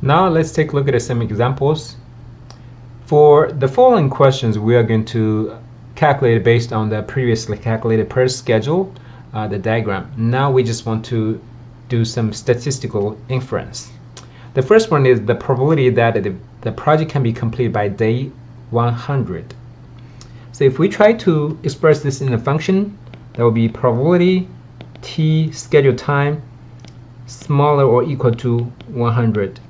Now let's take a look at some examples. For the following questions, we are going to calculate it based on the previously calculated per schedule, the diagram. Now we just want to do some statistical inference. The first one is the probability that the project can be completed by day 100. So if we try to express this in a function, that will be probability t schedule time smaller or equal to 100.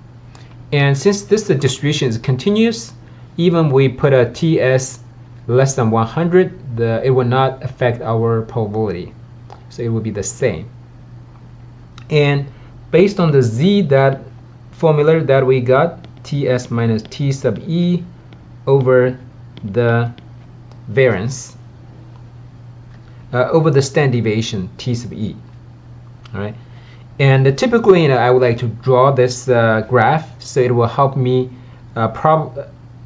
And since this distribution is continuous, even we put a ts less than 100, it will not affect our probability. So it will be the same. And based on the z that formula that we got, ts minus t sub e over the variance over the standard deviation t sub e. All right. And typically, I would like to draw this graph so it will help me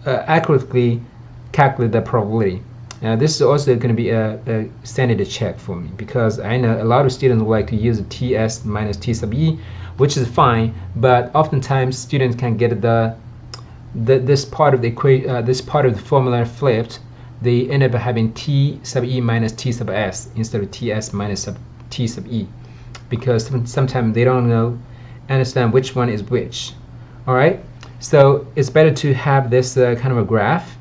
accurately calculate the probability. This is also going to be a sanity check for me, because I know a lot of students would like to use ts minus t sub e, which is fine, but oftentimes students can get this part of the this part of the formula flipped. They end up having t sub e minus t sub s instead of ts minus t sub e, because sometimes they don't understand which one is which. All right, so it's better to have this kind of a graph.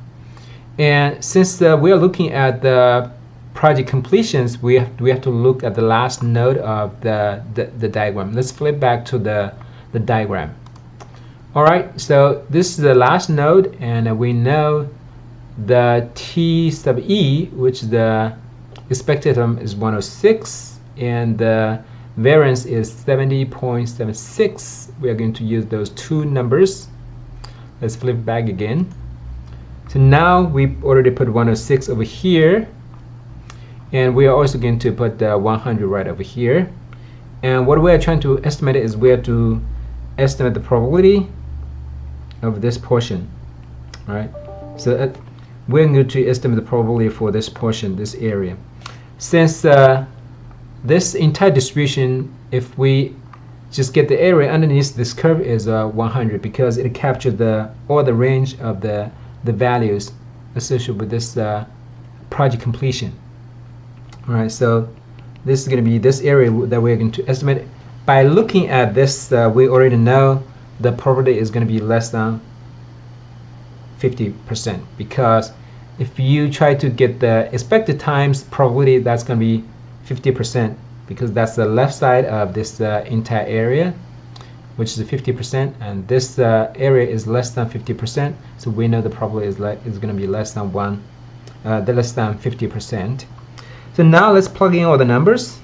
And since we are looking at the project completions, we have to look at the last node of the diagram. Let's flip back to the diagram. All right, so this is the last node, and we know the t sub e, which the expected term is 106, and the variance is 70.76. We are going to use those two numbers. Let's flip back again. So now we already put 106 over here, and we are also going to put the 100 right over here. And what we are trying to estimate is we have to estimate the probability of this portion. All right, so we're going to estimate the probability for this portion, this area. Since this entire distribution, if we just get the area underneath this curve, is 100, because it captured all the range of the values associated with this project completion. All right, so this is going to be this area that we're going to estimate. By looking at this, we already know the probability is going to be less than 50%, because if you try to get the expected times probability, that's going to be 50%, because that's the left side of this entire area, which is 50%, and this area is less than 50%, so we know the probability is going to be less than 50%. So now let's plug in all the numbers.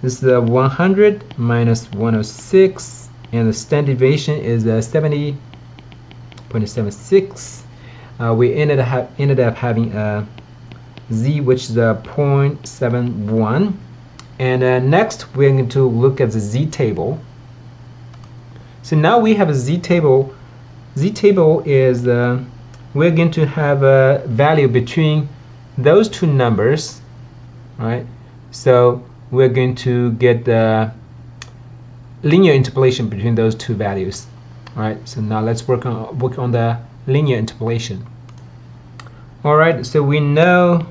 This is the 100 minus 106, and the standard deviation is 70.76. We ended up having a z, which is 0.71. And next we're going to look at the z table. So now we have a z table. Z table is we're going to have a value between those two numbers. All right, so we're going to get the linear interpolation between those two values. All right, so now let's work on the linear interpolation. All right, so we know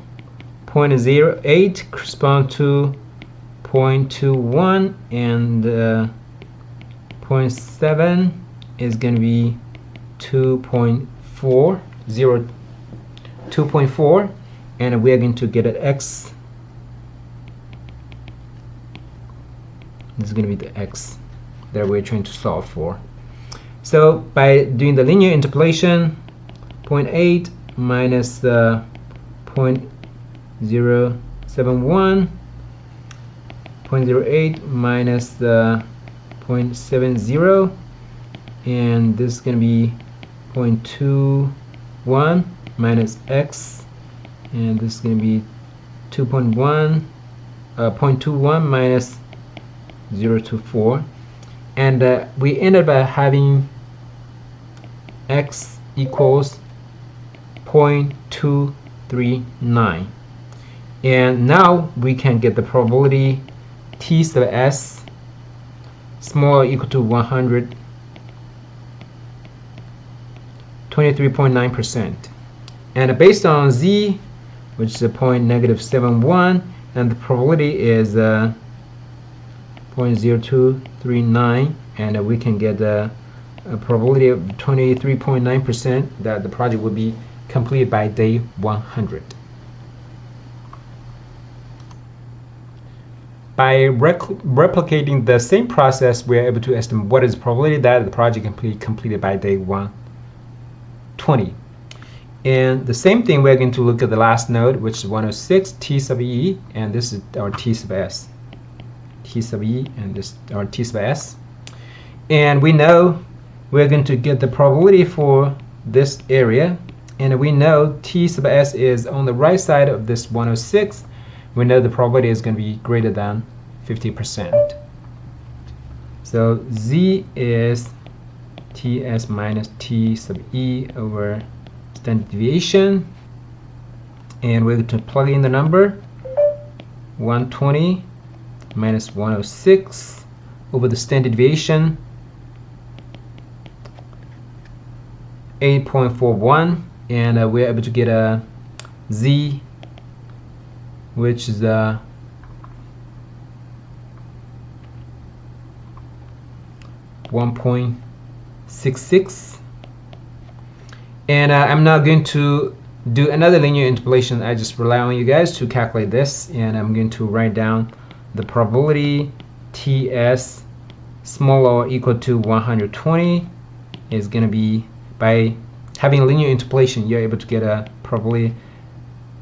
0.08 corresponds to 0.21, and 0.7 is going to be 2.4, and we are going to get an x. This is going to be the x that we're trying to solve for. So by doing the linear interpolation, 0.8 minus the 0.071, 0.08 minus the 0.70, and this is going to be 0.21 minus x, and this is going to be 0.21 minus 0.24, and we end up having x equals 0.239, and now we can get the probability t sub s small or equal to 100, 23.9%. And based on Z, which is a -0.71, and the probability is 0.0239, and we can get a probability of 23.9% that the project will be completed by day 100. By replicating the same process, we are able to estimate what is the probability that the project can be completed by day 120. And the same thing, we're going to look at the last node, which is 106 T sub E, and this is our T sub S. T sub E, and this our T sub S. And we know we're going to get the probability for this area, and we know T sub S is on the right side of this 106. We know the probability is going to be greater than 50%. So Z is TS minus T sub E over standard deviation, and we're going to plug in the number 120 minus 106 over the standard deviation 8.41, and we're able to get a Z, which is 1.66. And I'm not going to do another linear interpolation. I just rely on you guys to calculate this, and I'm going to write down the probability TS smaller or equal to 120 is going to be, by having a linear interpolation, you're able to get a probability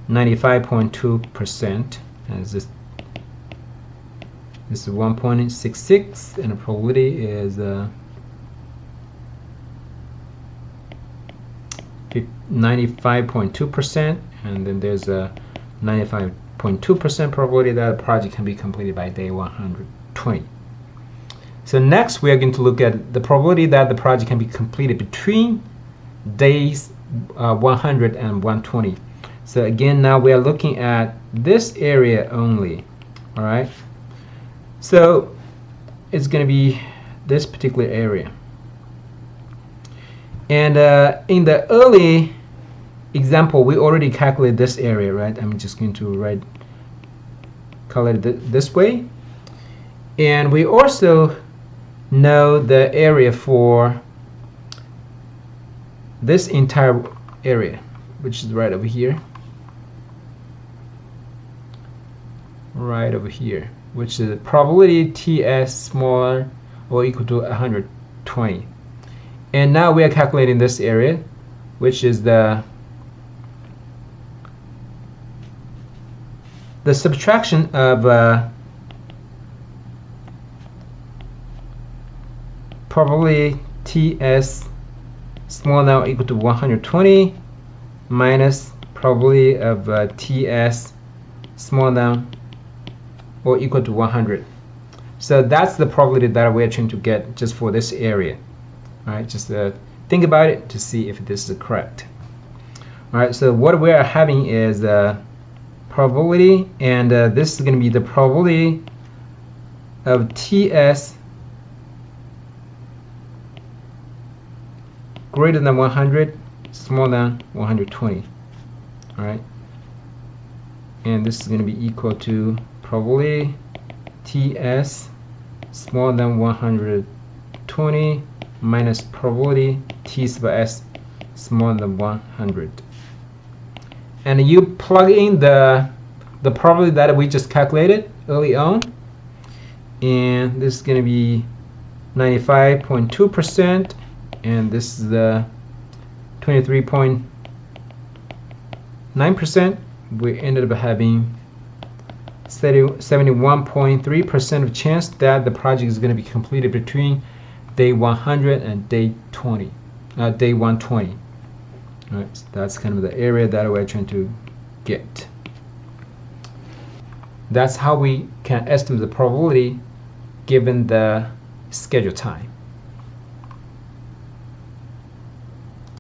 95.2%. As this is 1.66, and the probability is 95.2%, and then there's a 95.2% probability that a project can be completed by day 120. So next we are going to look at the probability that the project can be completed between days 100 and 120. So again, now we are looking at this area only. All right, so it's going to be this particular area. And in the early example, we already calculated this area, right? I'm just going to color it this way. And we also know the area for this entire area, which is right over here. Right over here, which is probability TS smaller or equal to 120. And now we are calculating this area, which is the subtraction of probability TS small now equal to 120 minus probability of TS small now or equal to 100. So that's the probability that we're trying to get just for this area. All right, just think about it to see if this is correct. All right, so what we are having is probability, and this is going to be the probability of TS greater than 100, smaller than 120. All right, and this is going to be equal to probability TS smaller than 120 minus probability T sub S smaller than 100. And you plug in the probability that we just calculated early on, and this is going to be 95.2%, and this is the 23.9%. We ended up having 71.3% of chance that the project is going to be completed between day 100 and day 120. All right, so that's kind of the area that we're trying to get. That's how we can estimate the probability given the schedule time.